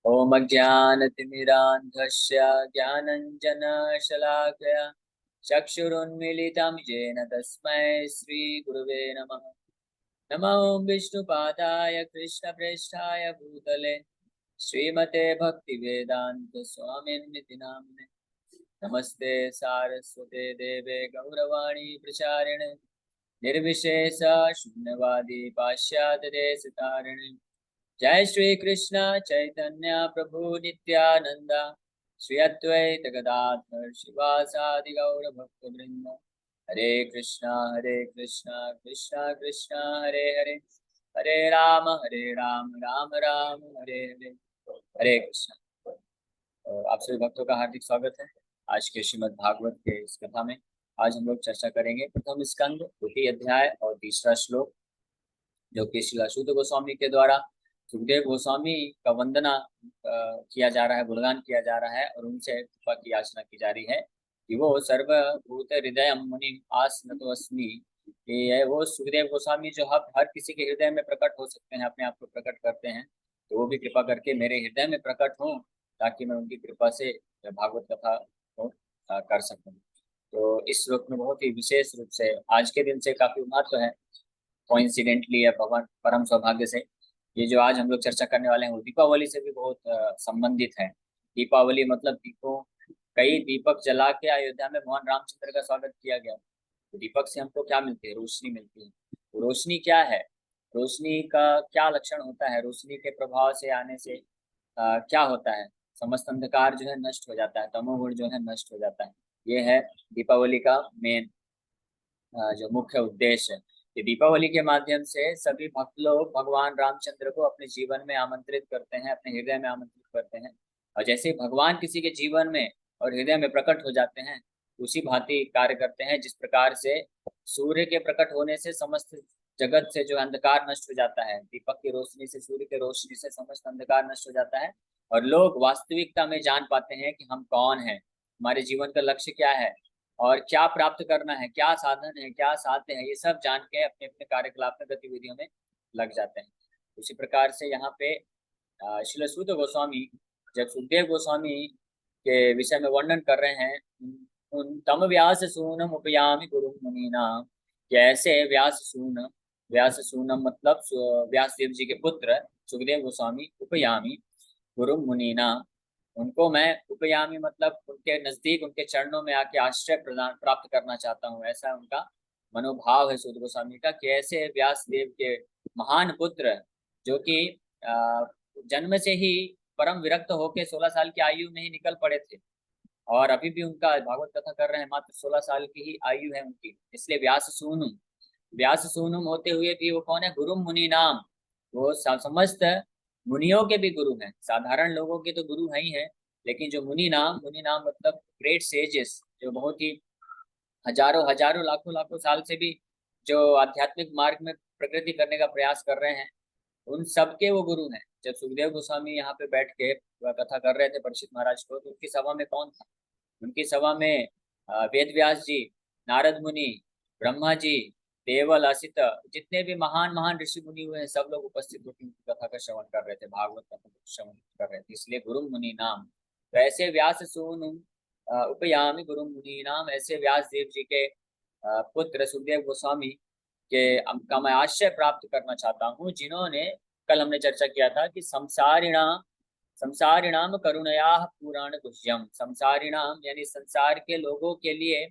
ॐ अज्ञानतिमिरान्धस्य ज्ञानञ्जनशलाकया चक्षुरुन्मीलितं येन तस्मै श्रीगुरुवे नमः। नमो विष्णुपादाय कृष्णप्रेष्ठाय भूतले श्रीमते भक्तिवेदान्तस्वामिन्निति नामिने। नमस्ते सारस्वते देवे गौरवाणी प्रचारिणे निर्विशेष शून्यवादी पाश्चात्यदेशतारिणे। जय श्री कृष्ण चैतन्य प्रभु नित्यानंद श्री अद्वैत गदाधर शिवासादि गौर भक्त वृंद। हरे कृष्णा कृष्णा कृष्णा हरे हरे, हरे राम राम राम हरे हरे। हरे कृष्णा। आप सभी भक्तों का हार्दिक स्वागत है आज के श्रीमद् भागवत के इस कथा में। आज हम लोग चर्चा करेंगे प्रथम स्कंद द्वितीय अध्याय और तीसरा श्लोक, जो कि श्रील शुद्ध गोस्वामी के द्वारा सुखदेव गोस्वामी का वंदना किया जा रहा है, गुणगान किया जा रहा है और उनसे कृपा की याचना की जा रही है कि वो सर्वभूत हृदय मुनि आसनतोऽस्मि, कि है वो सुखदेव गोस्वामी जो हर किसी के हृदय में प्रकट हो सकते हैं, अपने आप को प्रकट करते हैं, तो वो भी कृपा करके मेरे हृदय में प्रकट हो ताकि मैं उनकी कृपा से भागवत कथा को कर सकूं। तो इस श्लोक में बहुत ही विशेष रूप से आज के दिन से काफी महत्व है। कोइंसिडेंटली या भगवान परम सौभाग्य से ये जो आज हम लोग चर्चा करने वाले हैं वो दीपावली से भी बहुत संबंधित है। दीपावली मतलब दीपों, कई दीपक जला के अयोध्या में भगवान रामचंद्र का स्वागत किया गया। तो दीपक से हमको क्या मिलती है? रोशनी मिलती है। तो रोशनी क्या है? रोशनी का क्या लक्षण होता है? रोशनी के प्रभाव से आने से क्या होता है? समस्त अंधकार जो है नष्ट हो जाता है, तमोगुण जो है नष्ट हो जाता है। ये है दीपावली का मेन जो मुख्य उद्देश्य है। कि दीपावली के माध्यम से सभी भक्त लोग भगवान रामचंद्र को अपने जीवन में आमंत्रित करते हैं, अपने हृदय में आमंत्रित करते हैं। और जैसे ही भगवान किसी के जीवन में और हृदय में प्रकट हो जाते हैं, उसी भांति कार्य करते हैं जिस प्रकार से सूर्य के प्रकट होने से समस्त जगत से जो अंधकार नष्ट हो जाता है, दीपक की रोशनी से, सूर्य की रोशनी से समस्त अंधकार नष्ट हो जाता है और लोग वास्तविकता में जान पाते हैं कि हम कौन हैं, हमारे जीवन का लक्ष्य क्या है और क्या प्राप्त करना है, क्या साधन है, क्या साध्य है, ये सब जान के अपने अपने कार्यकलाप में, गतिविधियों में लग जाते हैं। उसी प्रकार से यहाँ पे श्रील सुत गोस्वामी जब सुखदेव गोस्वामी के विषय में वर्णन कर रहे हैं, उन तम व्यास सूनम उपयामी गुरु मुनीना, कैसे व्यास सून, व्यास सूनम मतलब व्यास देव जी के पुत्र सुखदेव गोस्वामी उपयामी गुरु मुनीना, उनको मैं उपयामी मतलब उनके नजदीक, उनके चरणों में आके आश्रय प्रदान प्राप्त करना चाहता हूँ। ऐसा उनका मनोभाव है सुध गोस्वामी का कि ऐसे व्यास देव के महान पुत्र जो कि जन्म से ही परम विरक्त होके 16 साल की आयु में ही निकल पड़े थे और अभी भी उनका भागवत कथा कर रहे हैं, मात्र 16 साल की ही आयु है उनकी, इसलिए व्यास सूनुम। व्यास सूनुम होते हुए भी वो कौन है? गुरु मुनि नाम। वो समस्त मुनियों के भी गुरु हैं। साधारण लोगों के तो गुरु है ही है, लेकिन जो मुनि नाम मतलब ग्रेट सेजेस, जो बहुत ही हजारों हजारों लाखों लाखों साल से भी जो आध्यात्मिक मार्ग में प्रगति करने का प्रयास कर रहे हैं, उन सबके वो गुरु हैं। जब सुखदेव गोस्वामी यहाँ पे बैठ के कथा कर रहे थे परीक्षित महाराज को, तो उनकी सभा में कौन था? उनकी सभा में वेद व्यास जी, नारद मुनि, ब्रह्मा जी, देवल, असित, जितने भी महान महान ऋषि मुनि हुए हैं, सब लोग उपस्थित होकर उनकी कथा का श्रवण कर रहे थे, भागवत कथा का श्रवण कर रहे थे, इसलिए गुरु मुनि नाम। तो ऐसे व्यास सूनु उपयामी गुरु मुनि नाम, ऐसे व्यास देव जी के पुत्र सुखदेव गोस्वामी के का मैं आश्रय प्राप्त करना चाहता हूँ, जिन्होंने, कल हमने चर्चा किया था कि संसारिणाम करुणया पुराण गुह्यम, संसारिणाम यानी संसार के लोगों के लिए, है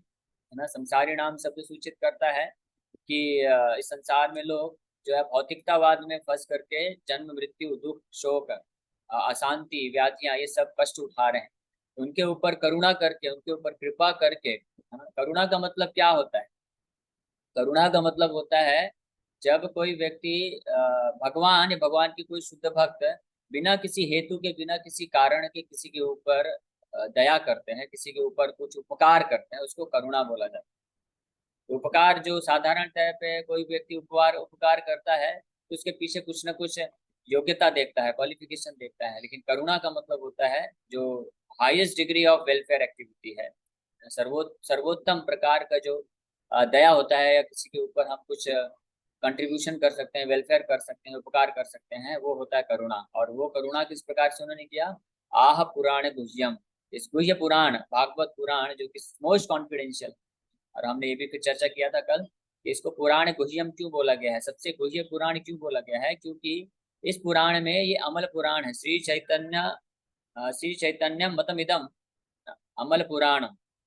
ना। संसारिणाम शब्द सूचित करता है कि इस संसार में लोग जो है भौतिकतावाद में फंस करके जन्म मृत्यु दुख शोक अशांति व्याधियां ये सब कष्ट उठा रहे हैं। उनके ऊपर करुणा करके, उनके ऊपर कृपा करके, है ना। करुणा का मतलब क्या होता है? करुणा का मतलब होता है जब कोई व्यक्ति भगवान या भगवान की कोई शुद्ध भक्त बिना किसी हेतु के, बिना किसी कारण के किसी के ऊपर दया करते हैं, किसी के ऊपर कुछ उपकार करते हैं, उसको करुणा बोला जाता है। तो उपकार जो साधारण तौर पे कोई व्यक्ति उपकार उपकार करता है तो उसके पीछे कुछ ना कुछ योग्यता देखता है, क्वालिफिकेशन देखता है, लेकिन करुणा का मतलब होता है जो highest degree of welfare activity है, सर्वोत्तम प्रकार का जो दया होता है, या किसी के ऊपर हम कुछ कंट्रीब्यूशन कर सकते हैं, वेलफेयर कर सकते हैं, उपकार कर सकते हैं, वो होता है करुणा। और वो करुणा किस प्रकार से उन्होंने किया? आह पुराण गुह्यम, इस गुह्य पुराण भागवत पुराण जो कि मोस्ट कॉन्फिडेंशियल, और हमने ये भी फिर चर्चा किया था कल कि इसको पुराण गुह्यम क्यों बोला गया है, सबसे गुह्य पुराण क्यों बोला गया है, क्योंकि इस पुराण में ये अमल पुराण है। श्री चैतन्य मतमिदम अमल पुराण,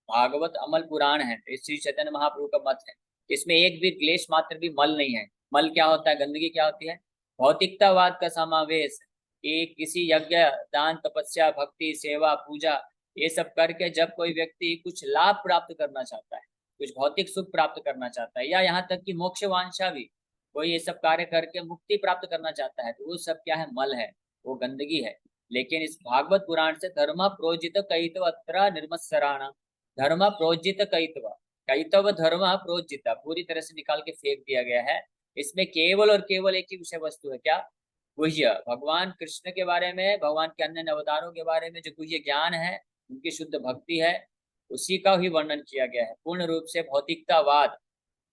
भागवत अमल पुराण है। तो श्री चैतन्य महाप्रभु का मत है, इसमें एक भी क्लेश मात्र भी मल नहीं है। मल क्या होता है, गंदगी क्या होती है? भौतिकतावाद का समावेश, कि किसी यज्ञ दान तपस्या भक्ति सेवा पूजा ये सब करके जब कोई व्यक्ति कुछ लाभ प्राप्त करना चाहता है, कुछ भौतिक सुख प्राप्त करना चाहता है, या यहाँ तक कि मोक्ष वांछा भी, कोई ये सब कार्य करके मुक्ति प्राप्त करना चाहता है, तो वो सब क्या है? मल है, वो गंदगी है। लेकिन इस भागवत पुराण से धर्म प्रोजित कईत्व अत्र निर्मत्सराण, धर्म प्रोजित कईत्व, कईतव धर्म प्रोजित पूरी तरह से निकाल के फेंक दिया गया है। इसमें केवल और केवल एक ही विषय वस्तु है, क्या? गुह्य, भगवान कृष्ण के बारे में, भगवान के अन्य अवतारों के बारे में जो गुह्य ज्ञान है, उनकी शुद्ध भक्ति है, उसी का ही वर्णन किया गया है। पूर्ण रूप से भौतिकतावाद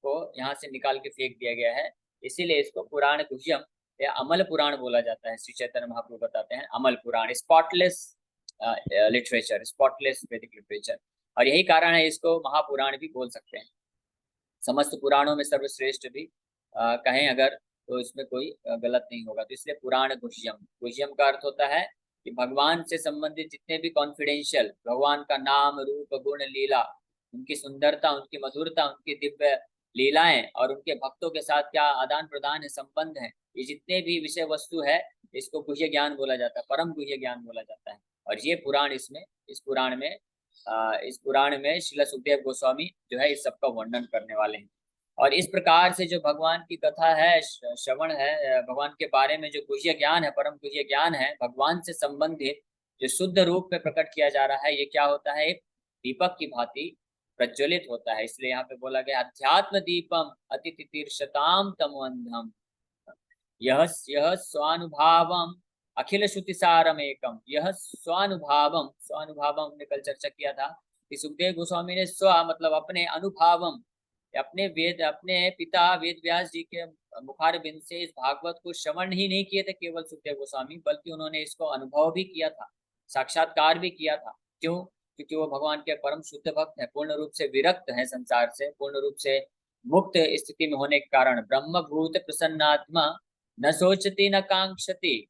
को यहाँ से निकाल के फेंक दिया गया है। इसीलिए इसको पुराण गुह्यम या अमल पुराण बोला जाता है। श्री चैतन्य महाप्रभु बताते हैं अमल पुराण, स्पॉटलेस लिटरेचर, स्पॉटलेस वैदिक लिटरेचर। और यही कारण है इसको महापुराण भी बोल सकते हैं। समस्त पुराणों में सर्वश्रेष्ठ भी कहें अगर, तो इसमें कोई गलत नहीं होगा। तो इसलिए पुराण गुह्यम, गुह्यम का अर्थ होता है कि भगवान से संबंधित जितने भी कॉन्फिडेंशियल, भगवान का नाम रूप गुण लीला, उनकी सुंदरता, उनकी मधुरता, उनकी दिव्य लीलाएं, और उनके भक्तों के साथ क्या आदान प्रदान है, संबंध है, ये जितने भी विषय वस्तु है, इसको गुह्य ज्ञान बोला जाता है, परम गुह्य ज्ञान बोला जाता है। और ये पुराण इसमें, इस पुराण में श्रील सुखदेव गोस्वामी जो है इस सबका वर्णन करने वाले हैं। और इस प्रकार से जो भगवान की कथा है, श्रवण है, भगवान के बारे में जो गुह्य ज्ञान है, परम गुह्य ज्ञान है, भगवान से संबंधित जो शुद्ध रूप में प्रकट किया जा रहा है, ये क्या होता है? एक दीपक की भांति प्रज्वलित होता है। इसलिए यहाँ पे बोला गया अध्यात्म दीपम अति तितिर्षताम तमोअंधम, यह स्वानुभावम अखिल श्रुति सारम एकम, यह स्वानुभावम, स्वानुभावम हमने कल चर्चा किया था कि सुखदेव गोस्वामी ने स्व मतलब अपने अनुभावम, अपने वेद, अपने पिता वेद व्यास जी के मुखार बिंद से इस भागवत को श्रवण ही नहीं किए थे केवल सुखदेव गोस्वामी, बल्कि उन्होंने इसको अनुभव भी किया था, साक्षात्कार भी किया था। क्यों? क्योंकि वो भगवान के परम शुद्ध भक्त है, पूर्ण रूप से विरक्त है संसार से, पूर्ण रूप से मुक्त स्थिति में होने के कारण ब्रह्म भूत प्रसन्नात्मा न सोचती न कांक्षति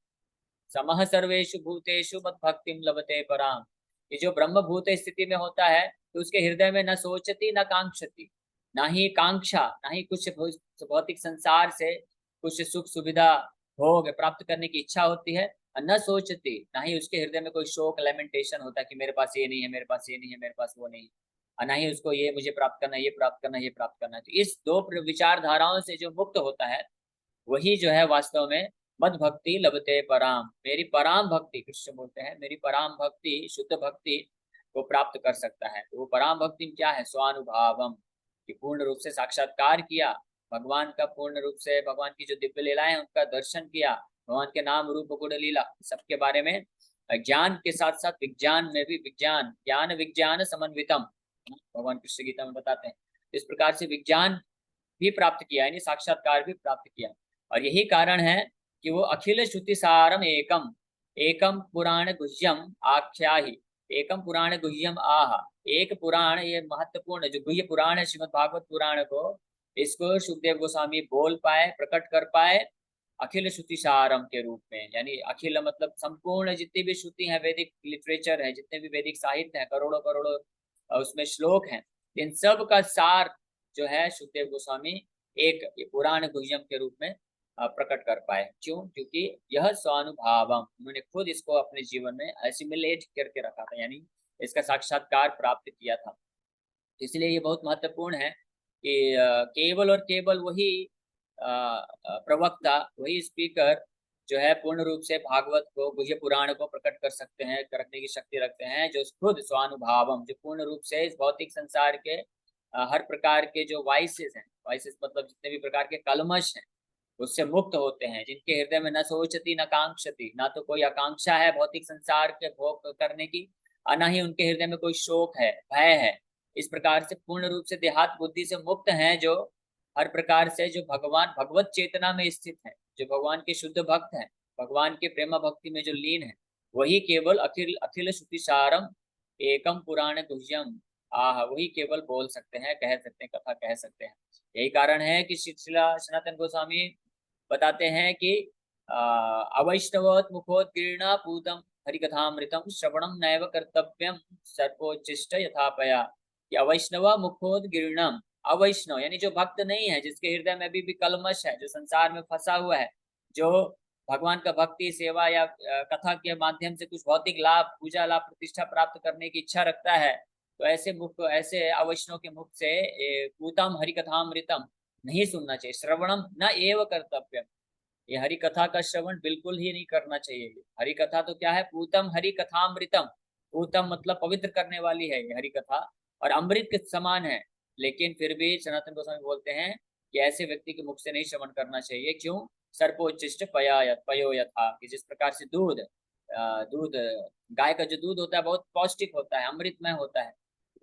समः सर्वेषु भूतेषु मत भक्तिम लभते पराम। ये जो ब्रह्म भूत स्थिति में होता है, तो उसके हृदय में न सोचती न कांक्षति, ना ही कांक्षा, ना ही कुछ भौतिक संसार से कुछ सुख सुविधा भोग प्राप्त करने की इच्छा होती है, न सोचती, ना ही उसके हृदय में कोई शोक लेमेंटेशन होता है कि मेरे पास ये नहीं है, मेरे पास ये नहीं है, मेरे पास वो नहीं है, ना ही उसको ये मुझे प्राप्त करना है, ये प्राप्त करना है, ये प्राप्त करना है। तो इस दो विचारधाराओं से जो मुक्त होता है, वही जो है वास्तव में मद भक्ति लभते पराम, मेरी पराम भक्ति, कृष्ण बोलते हैं मेरी पराम भक्ति, शुद्ध भक्ति को प्राप्त कर सकता है। तो वो पराम भक्ति क्या है? स्वानुभावम, कि पूर्ण रूप से साक्षात्कार किया भगवान का, पूर्ण रूप से भगवान की जो दिव्य लीलाएं उनका दर्शन किया, भगवान के नाम रूप गुण लीला सबके बारे में ज्ञान के साथ साथ विज्ञान में भी, विज्ञान ज्ञान विज्ञान समन्वितम, भगवान कृष्ण गीता में बताते हैं। इस प्रकार से विज्ञान भी प्राप्त किया, यानी साक्षात्कार भी प्राप्त किया। और यही कारण है कि वो अखिल श्रुति सारम एकम, एकम पुराण गुह्यम आख्याहि, एकम पुराण गुह्यम आह, एक पुराण, ये महत्वपूर्ण जो गुह्य पुराण है श्रीमद् भागवत पुराण को, इसको सुखदेव गोस्वामी बोल पाए, प्रकट कर पाए अखिल श्रुति सारम के रूप में। यानी अखिल मतलब संपूर्ण जितनी भी श्रुति है, वैदिक लिटरेचर है, जितने भी वैदिक साहित्य है, करोड़ों करोड़ों उसमें श्लोक हैं, इन सब का सार जो है सुखदेव गोस्वामी एक पुराण गुह्यम के रूप में प्रकट कर पाए। क्यों? क्योंकि यह स्वानुभावम, उन्होंने खुद इसको अपने जीवन में एसिमिलेट करके रखा था, यानी इसका साक्षात्कार प्राप्त किया था। इसलिए ये बहुत महत्वपूर्ण है कि केवल और केवल वही प्रवक्ता, वही स्पीकर जो है पूर्ण रूप से भागवत को, गुह्य पुराण को प्रकट कर सकते हैं, करने की शक्ति रखते हैं, जो खुद स्वानुभावम, जो पूर्ण रूप से इस भौतिक संसार के हर प्रकार के जो वाइसेस हैं, वाइसेस मतलब जितने भी प्रकार के कलमश हैं, उससे मुक्त होते हैं, जिनके हृदय में न सोचती न कांक्षती, ना तो कोई आकांक्षा है भौतिक संसार के भोग करने की, और ना ही उनके हृदय में कोई शोक है, भय है। इस प्रकार से पूर्ण रूप से देहात बुद्धि से मुक्त हैं जो हर प्रकार से जो भगवान भगवत चेतना में स्थित है, जो भगवान के शुद्ध भक्त हैं, भगवान के प्रेम भक्ति में जो लीन है, वही केवल अखिल अखिल श्रुति सारम एकम पुराण गुह्यम, वही केवल बोल सकते हैं, कह सकते हैं, कथा कह सकते हैं। यही कारण है कि शिला सनातन गोस्वामी बताते हैं कि अवैष्णवत मुखोत्तीर्ण पूतम हरिकथामृतम श्रवणम नैव कर्तव्यम सर्पोच्चिष्ट यथापया। कि अवैष्णव मुखोदगीर्णम, अवैष्णव यानी जो भक्त नहीं है, जिसके हृदय में अभी भी कलमश है, जो संसार में फंसा हुआ है, जो भगवान का भक्ति सेवा या कथा के माध्यम से कुछ भौतिक लाभ, पूजा लाभ, प्रतिष्ठा प्राप्त करने की इच्छा रखता है, तो ऐसे मुख, ऐसे अवैष्णव के मुख से पूतम हरिकथामृतम नहीं सुनना चाहिए। श्रवणम न एव कर्तव्य, ये हरि कथा का श्रवण बिल्कुल ही नहीं करना चाहिए। हरि कथा तो क्या है? पूतम हरि कथामृतम, पूतम मतलब पवित्र करने वाली है ये हरि कथा, और अमृत के समान है। लेकिन फिर भी सनातन गोस्वामी बोलते हैं कि ऐसे व्यक्ति के मुख से नहीं श्रवण करना चाहिए। क्यों? सर्पोच्चिष्ट पयो यथा, कि जिस प्रकार से दूध गाय का जो दूध होता है बहुत पौष्टिक होता है, अमृतमय होता है,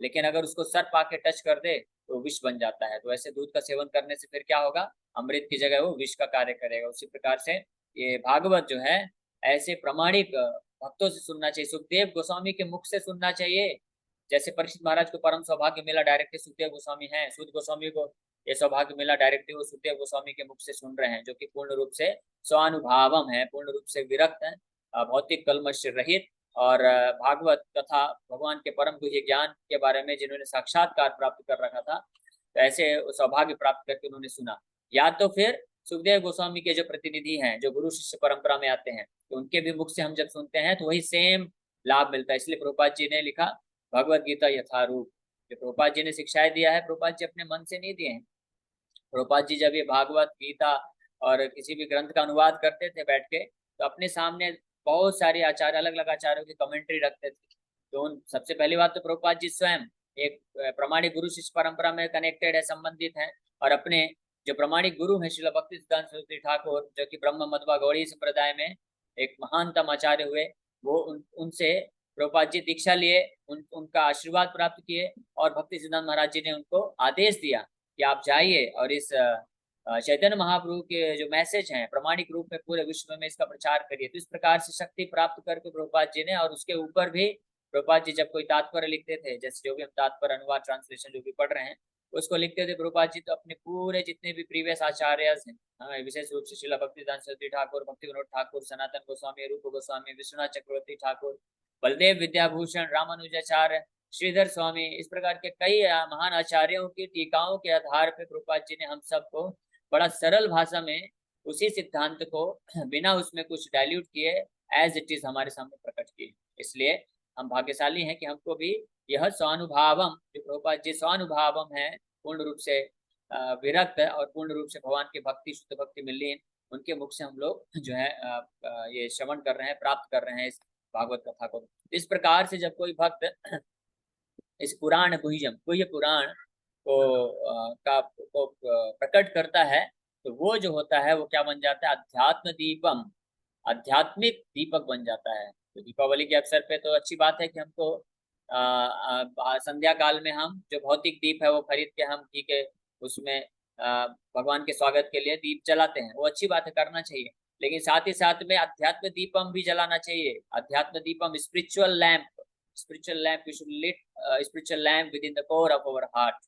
लेकिन अगर उसको सर्प आके टच कर दे तो विष बन जाता है। तो ऐसे दूध का सेवन करने से फिर क्या होगा? अमृत की जगह वो विष का कार्य करेगा। उसी प्रकार से ये भागवत जो है ऐसे प्रमाणिक भक्तों से सुनना चाहिए, सुखदेव गोस्वामी के मुख से सुनना चाहिए। जैसे परीक्षित महाराज को परम सौभाग्य मिला, डायरेक्टली सुखदेव गोस्वामी है, सूत गोस्वामी को ये सौभाग्य मिला, डायरेक्टली वो सुखदेव गोस्वामी के मुख से सुन रहे हैं, जो कि पूर्ण रूप से स्वानुभावम है, पूर्ण रूप से विरक्त है, भौतिक कलमश रहित, और भागवत कथा भगवान के परम गुह्य ज्ञान के बारे में जिन्होंने साक्षात्कार प्राप्त कर रखा था, तो ऐसे सौभाग्य प्राप्त करके उन्होंने सुना। या तो फिर सुखदेव गोस्वामी के जो प्रतिनिधि हैं, जो गुरु शिष्य परंपरा में आते हैं, तो उनके भी मुख से हम जब सुनते हैं तो वही सेम लाभ मिलता है। इसलिए प्रभुपाद जी ने लिखा भगवत गीता यथारूप। जो प्रभुपाद जी ने शिक्षाएं दिया है, प्रभुपाद जी अपने मन से नहीं दिए हैं। प्रभुपाद जी जब ये भागवत गीता और किसी भी ग्रंथ का अनुवाद करते थे बैठ के, तो अपने सामने बहुत सारे आचार्य, अलग अलग आचार्यों की कमेंट्री रखते थे। तो उन सबसे पहली बात तो प्रभुपाद जी स्वयं एक प्रमाणिक गुरु शिष्य परंपरा में कनेक्टेड है, संबंधित है, और अपने जो प्रमाणिक गुरु हैं श्रील भक्ति सिद्धांत सरस्वती ठाकुर, जो कि ब्रह्म मध्वा गौड़ी संप्रदाय में एक महानतम आचार्य हुए, वो उनसे प्रभुपाद जी दीक्षा लिए, उनका आशीर्वाद प्राप्त किए, और भक्ति सिद्धांत महाराज जी ने उनको आदेश दिया कि आप जाइए और इस चैतन्य महाप्रभु के जो मैसेज हैं प्रमाणिक रूप में पूरे विश्व में इसका प्रचार करिए। तो इस प्रकार से शक्ति प्राप्त करके प्रभुपाद जी ने, और उसके ऊपर भी प्रभुपाद जी जब कोई तात्पर्य लिखते थे, जैसे जो भी हम तात्पर्य अनुवाद ट्रांसलेशन जो भी पढ़ रहे हैं उसको लिखते थे प्रभुपाद जी, तो अपने पूरे जितने भी प्रीवियस आचार्य हैं, विशेष रूप से श्रील भक्तिदान सरस्वती ठाकुर, भक्ति विनोद ठाकुर, सनातन गोस्वामी, रूप गोस्वामी, विश्वनाथ चक्रवर्ती ठाकुर, बलदेव विद्याभूषण, रामानुजाचार्य, श्रीधर स्वामी, इस प्रकार के कई महान आचार्यों की टीकाओं के आधार पर प्रभुपाद जी ने हम सबको बड़ा सरल भाषा में उसी सिद्धांत को बिना उसमें कुछ डाइल्यूट किए एज इट इज हमारे सामने प्रकट किए। इसलिए हम भाग्यशाली हैं कि हमको भी यह स्वानुभावम, जो प्रभुपाद जी स्वानुभावम है, पूर्ण रूप से विरक्त और पूर्ण रूप से भगवान की भक्ति, शुद्ध भक्ति में लीन, उनके मुख से हम लोग जो है ये श्रवण कर रहे हैं, प्राप्त कर रहे हैं इस भागवत कथा को। इस प्रकार से जब कोई भक्त इस पुराण गुह्यम, गुह्य पुराण को प्रकट करता है, तो वो जो होता है वो क्या बन जाता है? अध्यात्म दीपम, आध्यात्मिक दीपक बन जाता है। तो दीपावली के अवसर पे तो अच्छी बात है कि हमको संध्या काल में हम जो भौतिक दीप है वो खरीद के हम घी के उसमें भगवान के स्वागत के लिए दीप जलाते हैं, वो अच्छी बात है, करना चाहिए। लेकिन साथ ही साथ में अध्यात्म दीपम भी जलाना चाहिए। अध्यात्म दीपम, spiritual lamp, spiritual lamp, we should lit spiritual lamp within the core of our heart.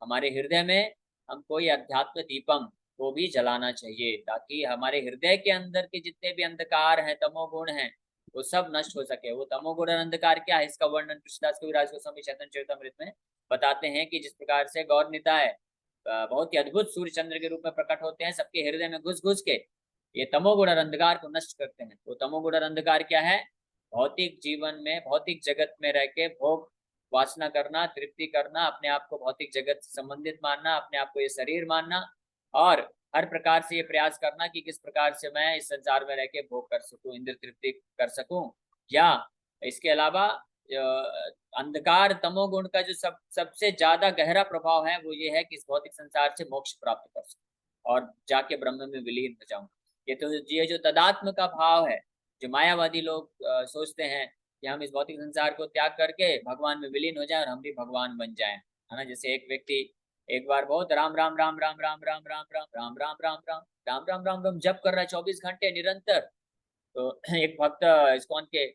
हमारे हृदय में हमको ये अध्यात्म दीपम को भी जलाना चाहिए, ताकि हमारे हृदय के अंदर के जितने भी अंधकार हैं, तमोगुण हैं, वो सब नष्ट हो सके। वो तमोगुण अंधकार क्या है, इसका वर्णन कृष्णदास कविराज गोस्वामी चैतन्य चरितमृत में बताते हैं कि जिस प्रकार से गौर निताय बहुत ही अद्भुत सूर्य चंद्र के रूप में प्रकट होते हैं, सबके हृदय में घुस घुस के ये तमोगुण अंधकार को नष्ट करते हैं। तो तमोगुण अंधकार क्या है? भौतिक जीवन में, भौतिक जगत में रह के भोग वासना करना, तृप्ति करना, अपने आप को भौतिक जगत से संबंधित मानना, अपने आप को ये शरीर मानना, और हर प्रकार से ये प्रयास करना कि किस प्रकार से मैं इस संसार में रह के भोग कर सकूं, इंद्र तृप्ति कर सकूं। या इसके अलावा अंधकार तमोगुण का जो सबसे ज्यादा गहरा प्रभाव है वो ये है कि इस भौतिक संसार से मोक्ष प्राप्त कर सकूं और जाके ब्रह्म में विलीन हो जाऊं। ये जो तदात्म का भाव है, जो मायावादी लोग सोचते हैं कि हम इस भौतिक संसार को त्याग करके भगवान में विलीन हो जाए और हम भी भगवान बन जाए, है ना। जैसे एक व्यक्ति एक बार बहुत राम राम राम राम राम राम राम राम राम राम राम राम राम राम राम राम जप कर रहा है 24 घंटे निरंतर। तो एक भक्त इस्कॉन के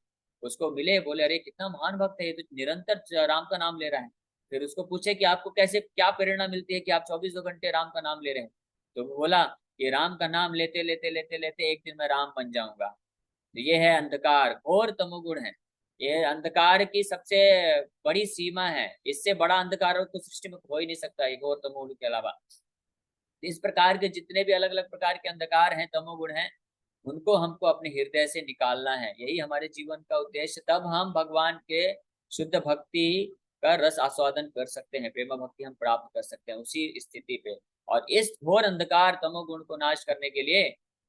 उसको मिले, बोले अरे कितना महान भक्त है ये, तो निरंतर राम का नाम ले रहा है। फिर उसको पूछे कि आपको कैसे क्या प्रेरणा मिलती है कि आप 24 घंटे राम का नाम ले रहे हैं। तो वो बोला कि राम का नाम लेते लेते लेते लेते एक दिन मैं राम बन जाऊंगा। तो ये है अंधकार, घोर तमोगुण है। ये अंधकार की सबसे बड़ी सीमा है, इससे बड़ा अंधकार तो सृष्टि में हो ही नहीं सकता ये घोर तमोगुण के अलावा। इस प्रकार के जितने भी अलग अलग प्रकार के अंधकार हैं, तमोगुण हैं, उनको हमको अपने हृदय से निकालना है। यही हमारे जीवन का उद्देश्य, तब हम भगवान के शुद्ध भक्ति का रस आस्वादन कर सकते हैं, प्रेम भक्ति हम प्राप्त कर सकते हैं उसी स्थिति पे। और इस घोर अंधकार तमोगुण को नाश करने के लिए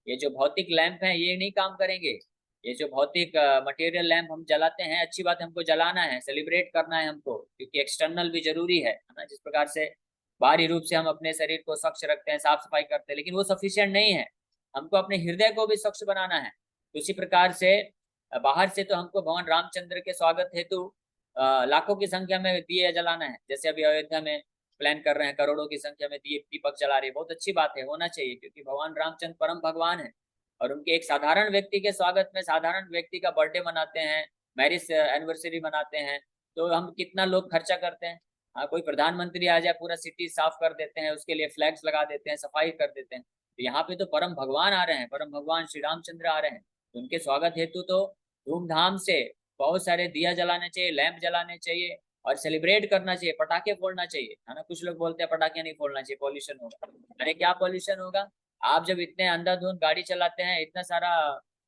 ये जो भौतिक लैंप हैं ये नहीं काम करेंगे। ये जो भौतिक मटेरियल लैंप हम जलाते हैं, अच्छी बात है, हमको जलाना है, सेलिब्रेट करना है हमको, क्योंकि एक्सटर्नल भी जरूरी है ना। जिस प्रकार से बाहरी रूप से हम अपने शरीर को स्वच्छ रखते हैं, साफ सफाई करते हैं, लेकिन वो सफिशिएंट नहीं है। हमको अपने हृदय को भी स्वच्छ बनाना है। तो इसी प्रकार से बाहर से तो हमको भगवान रामचंद्र के स्वागत हेतु लाखों की संख्या में दिए जलाना है। जैसे अभी अयोध्या में प्लान कर रहे हैं, करोड़ों की संख्या में दिए दीपक जला रहे हैं, बहुत अच्छी बात है, होना चाहिए, क्योंकि भगवान रामचंद्र परम भगवान है। और उनके एक साधारण व्यक्ति के स्वागत में, साधारण व्यक्ति का बर्थडे मनाते हैं, मैरिज एनिवर्सरी मनाते हैं, तो हम कितना लोग खर्चा करते हैं। हाँ, कोई प्रधानमंत्री आ जाए पूरा सिटी साफ कर देते हैं, उसके लिए फ्लैग्स लगा देते हैं, सफाई कर देते हैं। तो यहाँ पे तो परम भगवान आ रहे हैं, परम भगवान श्री रामचंद्र आ रहे हैं, तो उनके स्वागत हेतु तो धूमधाम से बहुत सारे दिया जलाने चाहिए, लैंप जलाने चाहिए, और सेलिब्रेट करना चाहिए, पटाखे फोड़ना चाहिए, है ना। कुछ लोग बोलते हैं पटाखे नहीं फोड़ना चाहिए, पॉल्यूशन होगा। अरे क्या पॉल्यूशन होगा? आप जब इतने अंधाधुंध गाड़ी चलाते हैं, इतना सारा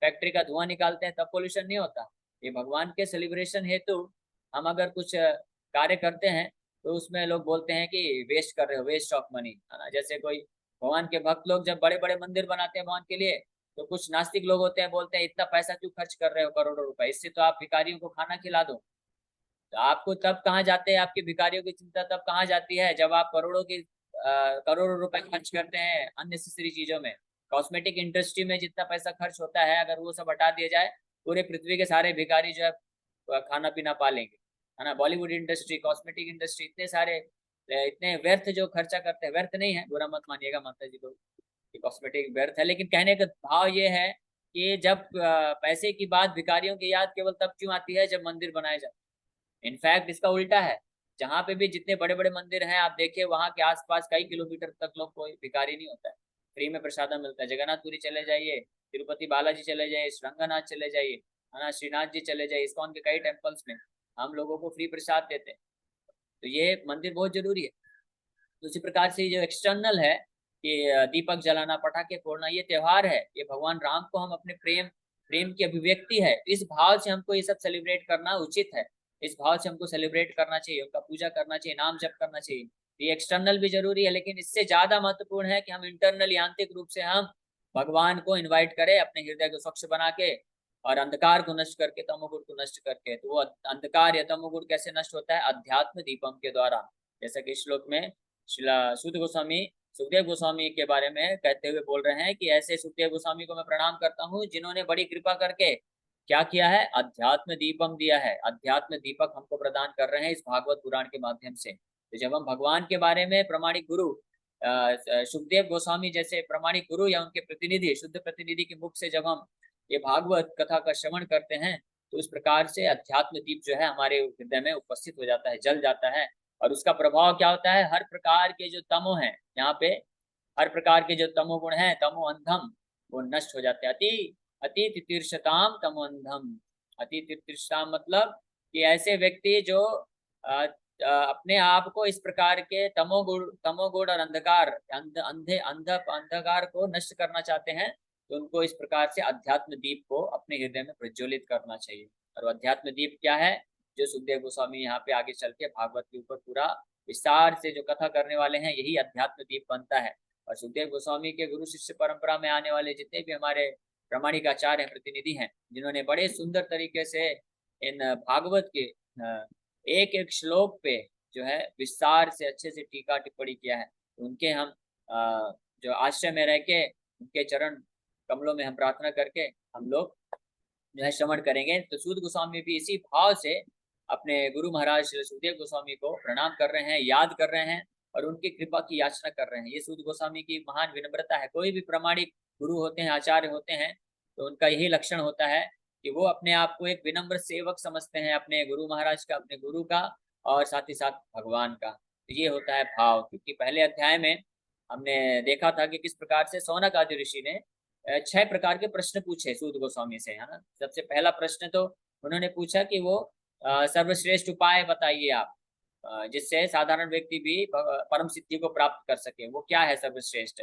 फैक्ट्री का धुआं निकालते हैं, तब पॉल्यूशन नहीं होता। ये भगवान के सेलिब्रेशन हेतु हम अगर कुछ कार्य करते हैं, तो उसमें लोग बोलते हैं कि वेस्ट कर रहे हो, वेस्ट ऑफ मनी, है ना। जैसे कोई भगवान के भक्त लोग जब बड़े बड़े मंदिर बनाते हैं भगवान के लिए, तो कुछ नास्तिक लोग होते हैं, बोलते हैं इतना पैसा क्यों खर्च कर रहे हो, करोड़ों रुपए, इससे तो आप भिखारियों को खाना खिला दो। तो आपको तब कहाँ जाते हैं, आपकी भिखारियों की चिंता तब कहाँ जाती है, जब आप करोड़ों रुपए खर्च करते हैं अननेसेसरी चीजों में। कॉस्मेटिक इंडस्ट्री में जितना पैसा खर्च होता है, अगर वो सब हटा दिया जाए, पूरे पृथ्वी के सारे भिखारी जो है खाना पीना पा लेंगे, है ना। बॉलीवुड इंडस्ट्री, कॉस्मेटिक इंडस्ट्री, इतने सारे इतने व्यर्थ जो खर्चा करते हैं, व्यर्थ नहीं है, बुरा मत मानिएगा माता जी को कि कॉस्मेटिक व्यर्थ है, लेकिन कहने का भाव ये है कि जब पैसे की बात भिखारियों की याद केवल तब क्यों आती है जब मंदिर बनाए जाते हैं। इनफैक्ट इसका उल्टा है, जहाँ पे भी जितने बड़े बड़े मंदिर हैं आप देखिए, वहाँ के आसपास कई किलोमीटर तक लोग कोई भिखारी नहीं होता है, फ्री में प्रसादम मिलता है। जगन्नाथपुरी चले जाइए, तिरुपति बालाजी चले जाइए, श्रृंगनाथ चले जाइए, है ना, श्रीनाथ जी चले जाइए, इस्कॉन के कई टेम्पल्स में हम लोगों को फ्री प्रसाद देते हैं। तो ये मंदिर बहुत जरूरी है। तो उसी प्रकार से जो एक्सटर्नल है कि दीपक जलाना, पटाखे फोड़ना, ये त्योहार है, ये भगवान राम को हम अपने प्रेम प्रेम की अभिव्यक्ति है, इस भाव से हमको ये सब सेलिब्रेट करना उचित है। इस भाव से हमको सेलिब्रेट करना चाहिए, उनका पूजा करना चाहिए, नाम जप करना चाहिए। ये एक्सटर्नल भी जरूरी है, लेकिन इससे ज्यादा महत्वपूर्ण है कि हम इंटरनली, आंतरिक रूप से हम भगवान को इन्वाइट करें अपने हृदय को स्वच्छ बना के, और अंधकार को नष्ट करके, तमोगुण को नष्ट करके। तो वो अंधकार या तमोगुण कैसे नष्ट होता है? अध्यात्म दीपम के द्वारा। जैसा कि श्लोक में शिला सुद गोस्वामी, सुखदेव गोस्वामी के बारे में कहते हुए बोल रहे हैं कि ऐसे सुखदेव गोस्वामी को मैं प्रणाम करता हूँ, जिन्होंने बड़ी कृपा करके क्या किया है? अध्यात्म दीपम दिया है। अध्यात्म दीपक हमको प्रदान कर रहे हैं इस भागवत पुराण के माध्यम से। तो जब हम भगवान के बारे में प्रमाणिक गुरु सुखदेव गोस्वामी जैसे प्रमाणिक गुरु या उनके प्रतिनिधि, शुद्ध प्रतिनिधि के मुख से जब हम ये भागवत कथा का श्रवण करते हैं, तो इस प्रकार से अध्यात्म दीप जो है हमारे हृदय में उपस्थित हो जाता है, जल जाता है। और उसका प्रभाव क्या होता है? हर प्रकार के जो तमो है यहाँ पे, हर प्रकार के जो तमोगुण है, तमो अंधम, वो नष्ट हो जाते हैं। अति तितीर्षताम तमो अंधम। अति तितीर्षताम मतलब कि ऐसे व्यक्ति जो अपने आप को इस प्रकार के तमोगुण और अंधकार, अंधकार को नष्ट करना चाहते हैं, तो उनको इस प्रकार से अध्यात्म दीप को अपने हृदय में प्रज्वलित करना चाहिए। और अध्यात्म दीप क्या है? जो सुखदेव गोस्वामी यहाँ पे आगे चल के भागवत के ऊपर पूरा विस्तार से जो कथा करने वाले हैं, यही अध्यात्म दीप बनता है। और सुखदेव गोस्वामी के गुरु शिष्य परंपरा में आने वाले जितने भी हमारे प्रामाणिक आचार्य हैं, प्रतिनिधि हैं, जिन्होंने बड़े सुंदर तरीके से इन भागवत के एक एक श्लोक पे जो है विस्तार से अच्छे से टीका टिप्पणी किया है, उनके हम जो आश्रय में रह के उनके चरण कमलों में हम प्रार्थना करके हम लोग जो है श्रवण करेंगे। तो सूद गोस्वामी भी इसी भाव से अपने गुरु महाराज श्री सुखदेव गोस्वामी को प्रणाम कर रहे हैं, याद कर रहे हैं, और उनकी कृपा की याचना कर रहे हैं। ये सूत गोस्वामी की महान विनम्रता है। कोई भी प्रामाणिक गुरु होते हैं, आचार्य होते हैं, तो उनका यही लक्षण होता है कि वो अपने आप को एक विनम्र सेवक समझते हैं अपने गुरु महाराज का, अपने गुरु का, और साथ ही साथ भगवान का। तो ये होता है भाव। क्योंकि पहले अध्याय में हमने देखा था कि किस प्रकार से सौनक आदि ऋषि ने 6 प्रकार के प्रश्न पूछे सूत गोस्वामी से, है ना। सबसे पहला प्रश्न तो उन्होंने पूछा कि वो सर्वश्रेष्ठ उपाय बताइए आप, जिससे साधारण व्यक्ति भी परम सिद्धि को प्राप्त कर सके। वो क्या है सर्वश्रेष्ठ?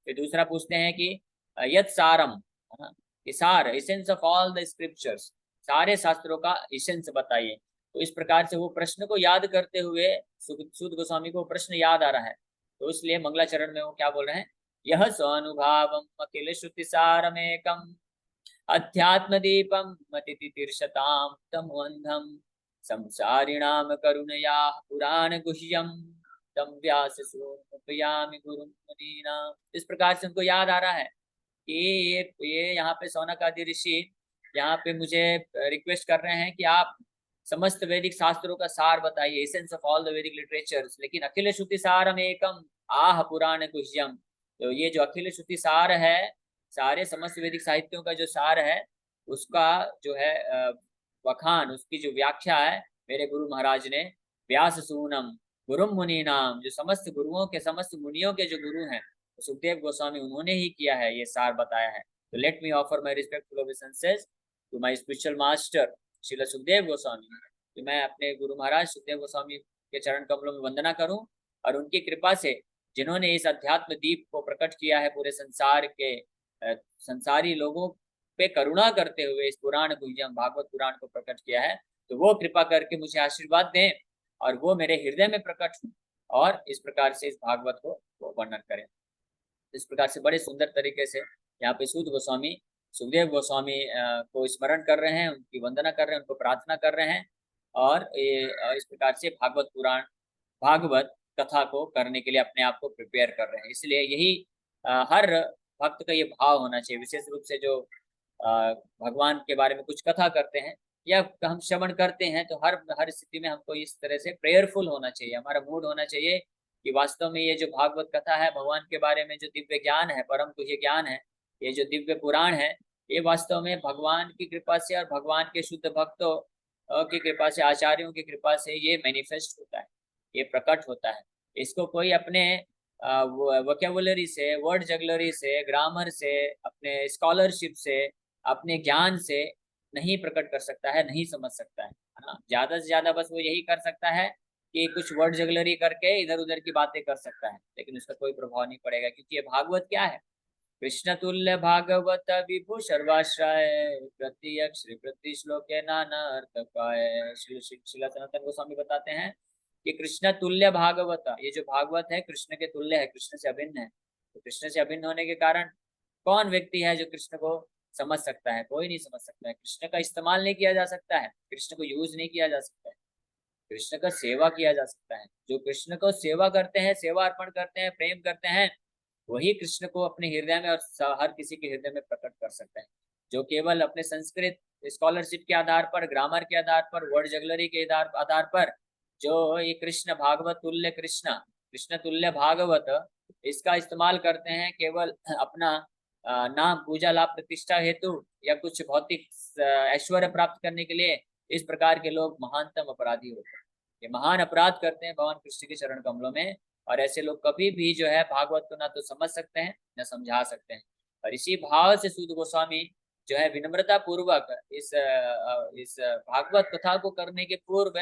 फिर दूसरा पूछते हैं कि यत् सारम, है ना, कि सार, essence of all the scriptures, सारे शास्त्रों का एसेंस बताइए। तो इस प्रकार से वो प्रश्न को याद करते हुए सूत गोस्वामी को प्रश्न याद आ रहा है, तो इसलिए मंगलाचरण में वो क्या बोल रहे हैं, यह स्वानुभावम अखिल श्रुति सारमेकम अध्यात्म दीपम मतितितीर्षताम तमोअंधम संसारिणाम करुणया पुराण गुह्यम तम व्यास सोपयामि गुरुम मुनीनाम। इस प्रकार से उनको याद आ रहा है कि ये यहाँ पे सौनक आदि ऋषि यहाँ पे मुझे रिक्वेस्ट कर रहे हैं कि आप समस्त वैदिक शास्त्रों का सार बताइए, एसेंस ऑफ ऑल द वैदिक लिटरेचर्स। लेकिन अखिल श्रुति सारम एकम आह पुराण गुह्यम, तो ये जो अखिल श्रुति सार है, सारे समस्त वैदिक साहित्यों का जो सार है, उसका जो है वखान, उसकी जो व्याख्या है मेरे गुरु महाराज ने व्यास सूनम गुरुम मुनि नाम, जो समस्त गुरुओं के, समस्त मुनियों के जो गुरु हैं, तो सुखदेव गोस्वामी उन्होंने ही किया है, ये सार बताया है। तो let me offer my respectful obeisances to my spiritual master Srila Sukhdev Goswami, कि मैं अपने गुरु महाराज सुखदेव गोस्वामी के चरण कमलों में वंदना करूं, और उनकी कृपा से जिन्होंने इस अध्यात्म दीप को प्रकट किया है पूरे संसार के संसारी लोगों पे करुणा करते हुए, इस पुराण गुह्यम भागवत पुराण को प्रकट किया है, तो वो कृपा करके मुझे आशीर्वाद दें और वो मेरे हृदय में प्रकट हो, और इस प्रकार से इस भागवत को वो वर्णन करें। इस प्रकार से बड़े सुंदर तरीके से यहाँ पे सूत गोस्वामी सुखदेव गोस्वामी को स्मरण कर रहे हैं, उनकी वंदना कर रहे हैं, उनको प्रार्थना कर रहे हैं, और ये इस प्रकार से भागवत पुराण, भागवत कथा को करने के लिए अपने आप को प्रिपेयर कर रहे हैं। इसलिए यही हर भक्त का ये भाव होना चाहिए, विशेष रूप से जो भगवान के बारे में कुछ कथा करते हैं या हम श्रवण करते हैं, तो हर हर स्थिति में हमको इस तरह से प्रेयरफुल होना चाहिए, हमारा मूड होना चाहिए कि वास्तव में ये जो भागवत कथा है, भगवान के बारे में जो दिव्य ज्ञान है, परम तुझे ज्ञान है, ये जो दिव्य पुराण है, ये वास्तव में भगवान की कृपा से और भगवान के शुद्ध भक्तों की कृपा से, आचार्यों की कृपा से ये मैनिफेस्ट होता है, ये प्रकट होता है। इसको कोई अपने वोकेबुलरी से, वर्ड जगलरी से, ग्रामर से, अपने स्कॉलरशिप से, अपने ज्ञान से नहीं प्रकट कर सकता है, नहीं समझ सकता है ना। ज्यादा से ज्यादा बस वो यही कर सकता है कि कुछ वर्ड जगलरी करके इधर उधर की बातें कर सकता है, लेकिन उसका कोई प्रभाव नहीं पड़ेगा। क्योंकि ये भागवत क्या है, कृष्ण तुल्य भागवत विभु सर्वाश्रय प्रति अक्षर प्रति श्लोके नाना अर्थ काय। श्री सनातन गोस्वामी बताते हैं कि कृष्ण तुल्य भागवत, ये जो भागवत है कृष्ण के तुल्य है, कृष्ण से अभिन्न है। तो कृष्ण से अभिन्न होने के कारण कौन व्यक्ति है जो कृष्ण को समझ सकता है? कोई नहीं समझ सकता है। कृष्ण का इस्तेमाल नहीं किया जा सकता है, कृष्ण को यूज नहीं किया जा सकता है, कृष्ण का सेवा किया जा सकता है। जो कृष्ण को सेवा करते हैं, सेवा अर्पण करते हैं, प्रेम करते हैं, वही कृष्ण को अपने हृदय में और हर किसी के हृदय में प्रकट कर सकते हैं। जो केवल अपने संस्कृत स्कॉलरशिप के आधार पर, ग्रामर के आधार पर, वर्ड जगलरी के आधार पर जो ये कृष्ण भागवत तुल्य, कृष्ण कृष्ण तुल्य भागवत, इसका इस्तेमाल करते हैं केवल अपना नाम, पूजा, लाभ, प्रतिष्ठा हेतु या कुछ भौतिक ऐश्वर्य प्राप्त करने के लिए, इस प्रकार के लोग महानतम अपराधी होते हैं। ये महान अपराध करते हैं भगवान कृष्ण के चरण कमलों में, और ऐसे लोग कभी भी जो है भागवत को ना तो समझ सकते हैं न समझा सकते हैं। और इसी भाव से सूत गोस्वामी जो है विनम्रता पूर्वक इस भागवत कथा को करने के पूर्व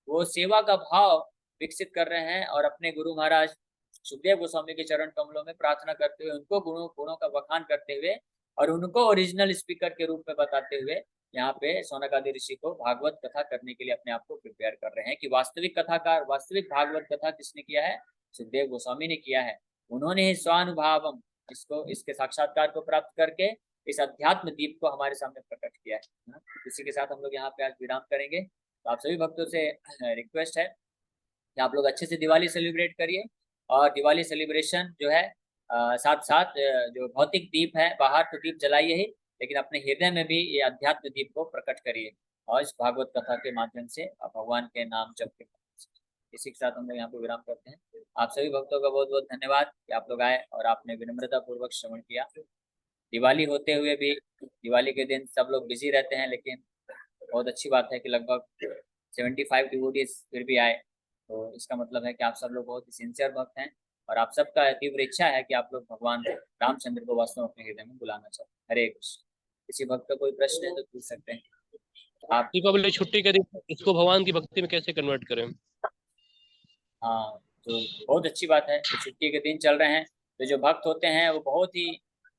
वो सेवा का भाव विकसित कर रहे हैं, और अपने गुरु महाराज सुखदेव गोस्वामी के चरण कमलों में प्रार्थना करते हुए, उनको गुणों का बखान करते हुए, और उनको ओरिजिनल स्पीकर के रूप में बताते हुए यहाँ पे सौनक आदि ऋषि को भागवत कथा करने के लिए अपने आप को प्रिपेयर कर रहे हैं। कि वास्तविक कथाकार, वास्तविक भागवत कथा किसने किया है? सुखदेव गोस्वामी ने किया है। उन्होंने ही स्वानुभावम, इसको, इसके साक्षात्कार को प्राप्त करके इस अध्यात्म दीप को हमारे सामने प्रकट किया है। इसी के साथ हम लोग यहाँ पे आज विराम करेंगे। तो आप सभी भक्तों से रिक्वेस्ट है कि आप लोग अच्छे से दिवाली सेलिब्रेट करिए, और दिवाली सेलिब्रेशन जो है साथ साथ जो भौतिक दीप है, बाहर तो दीप जलाइए ही, लेकिन अपने हृदय में भी ये अध्यात्म दीप को प्रकट करिए, और इस भागवत कथा के माध्यम से भगवान के नाम जप के। इसी के साथ हम लोग यहाँ पे विराम करते हैं। आप सभी भक्तों का बहुत बहुत धन्यवाद कि आप लोग आए और आपने विनम्रता पूर्वक श्रवण किया। दिवाली होते हुए भी, दिवाली के दिन सब लोग बिजी रहते हैं, लेकिन बहुत अच्छी बात है कि लगभग 75 डिवोटीज फिर भी आए। तो इसका मतलब है कि आप सब लोग बहुत ही सिंसियर भक्त हैं और आप सबका तीव्र इच्छा है कि आप लोग भगवान रामचंद्र को वास्तव में अपने हृदय में बुलाना चाहते हैं। हरे कृष्ण। किसी भक्त का कोई प्रश्न है तो पूछ सकते हैं आप। दीपावली छुट्टी के दिन इसको भगवान की भक्ति में कैसे कन्वर्ट करें? हाँ, तो बहुत अच्छी बात है कि छुट्टी के दिन चल रहे हैं। तो जो भक्त होते हैं वो बहुत ही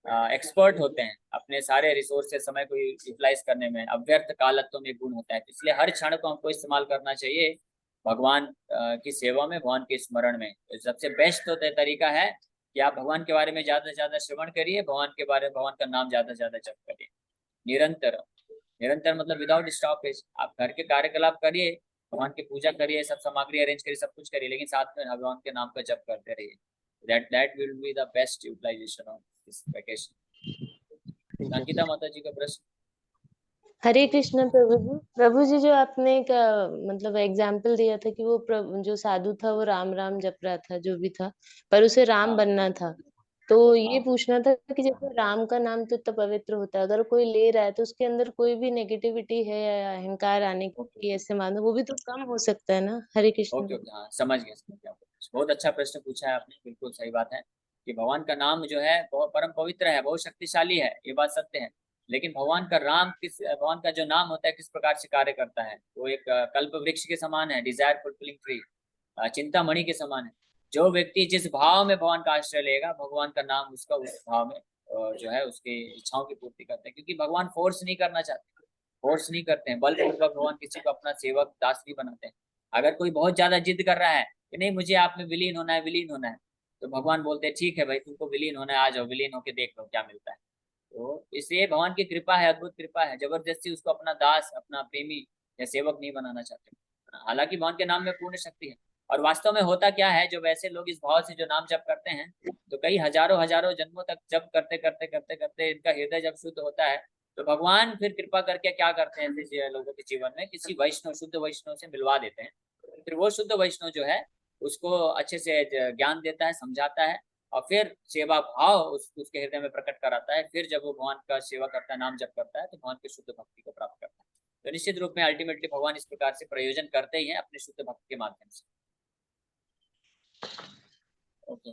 एक्सपर्ट होते हैं अपने सारे रिसोर्सेज, समय को यूटिलाइज करने में। अव्यर्थ कालत्व में गुण होता है, तो इसलिए हर क्षण को हमको इस्तेमाल करना चाहिए भगवान की सेवा में, भगवान के स्मरण में। तो सबसे बेस्ट तो तरीका है कि आप भगवान के बारे में ज्यादा से ज्यादा श्रवण करिए, भगवान के बारे में, भगवान का नाम ज्यादा से ज्यादा जप करिए निरंतर। निरंतर मतलब विदाउट स्टॉपेज आप घर के कार्यकलाप करिए, भगवान की पूजा करिए, सब सामग्री अरेंज करिए, सब कुछ करिए, लेकिन साथ में भगवान के नाम का जप करते रहिए। That will be the best utilization of this vacation. Ankita Mata ji का प्रश्न। हरे कृष्ण प्रभु जी। प्रभु जी, जो आपने एक मतलब एग्जाम्पल दिया था कि वो जो साधु था वो राम राम जप रहा था, जो भी था, पर उसे राम हाँ बनना था। तो ये हाँ पूछना था कि जैसे राम का नाम तो इतना पवित्र होता है, अगर कोई ले रहा है तो उसके अंदर कोई भी नेगेटिविटी है या अहंकार आने ओके की, ऐसे मानो, वो भी तो कम हो सकता है ना। हरे कृष्ण। ओके ओके, हाँ समझ गया समझ गया। बहुत अच्छा प्रश्न पूछा है आपने, बिल्कुल सही बात है कि भगवान का नाम जो है बहुत परम पवित्र है, बहुत शक्तिशाली है, ये बात सत्य है। लेकिन भगवान का राम किस, भगवान का जो नाम होता है किस प्रकार से कार्य करता है, वो एक कल्प वृक्ष के समान है, डिजायर फुलफिलिंग ट्री, चिंतामणि के समान है। जो व्यक्ति जिस भाव में भगवान का आश्रय लेगा, भगवान का नाम उसका उस भाव में जो है उसकी इच्छाओं की पूर्ति करते हैं। क्योंकि भगवान फोर्स नहीं करना चाहते, फोर्स नहीं करते हैं, बलपूर्वक भगवान किसी को अपना सेवक दास नहीं बनाते हैं। अगर कोई बहुत ज्यादा जिद कर रहा है कि नहीं मुझे आप में विलीन होना है, विलीन होना है, तो भगवान बोलते हैं ठीक है भाई, तुमको विलीन होना है, आ जाओ विलीन होके देख लो क्या मिलता है। तो इसलिए भगवान की कृपा है, अद्भुत कृपा है, जबरदस्ती उसको अपना दास, अपना प्रेमी या सेवक नहीं बनाना चाहते। हालांकि भगवान के नाम में पूर्ण शक्ति है। और वास्तव में होता क्या है, जो वैसे लोग इस भाव से जो नाम जप करते हैं, तो कई हजारों हजारों जन्मों तक जप करते करते करते करते इनका हृदय जब शुद्ध होता है, तो भगवान फिर कृपा करके क्या करते हैं, ऐसे लोगों के जीवन में किसी वैष्णव, शुद्ध वैष्णव से मिलवा देते हैं। फिर वो शुद्ध वैष्णव जो है उसको अच्छे से ज्ञान देता है, समझाता है, और फिर सेवा भाव उसके हृदय में प्रकट कराता है। फिर जब वो भगवान का सेवा करता है, नाम जप करता है, तो भगवान की शुद्ध भक्ति को प्राप्त करता है। तो निश्चित रूप में अल्टीमेटली भगवान इस प्रकार से प्रयोजन करते ही हैं अपने शुद्ध भक्त के माध्यम से। ओके।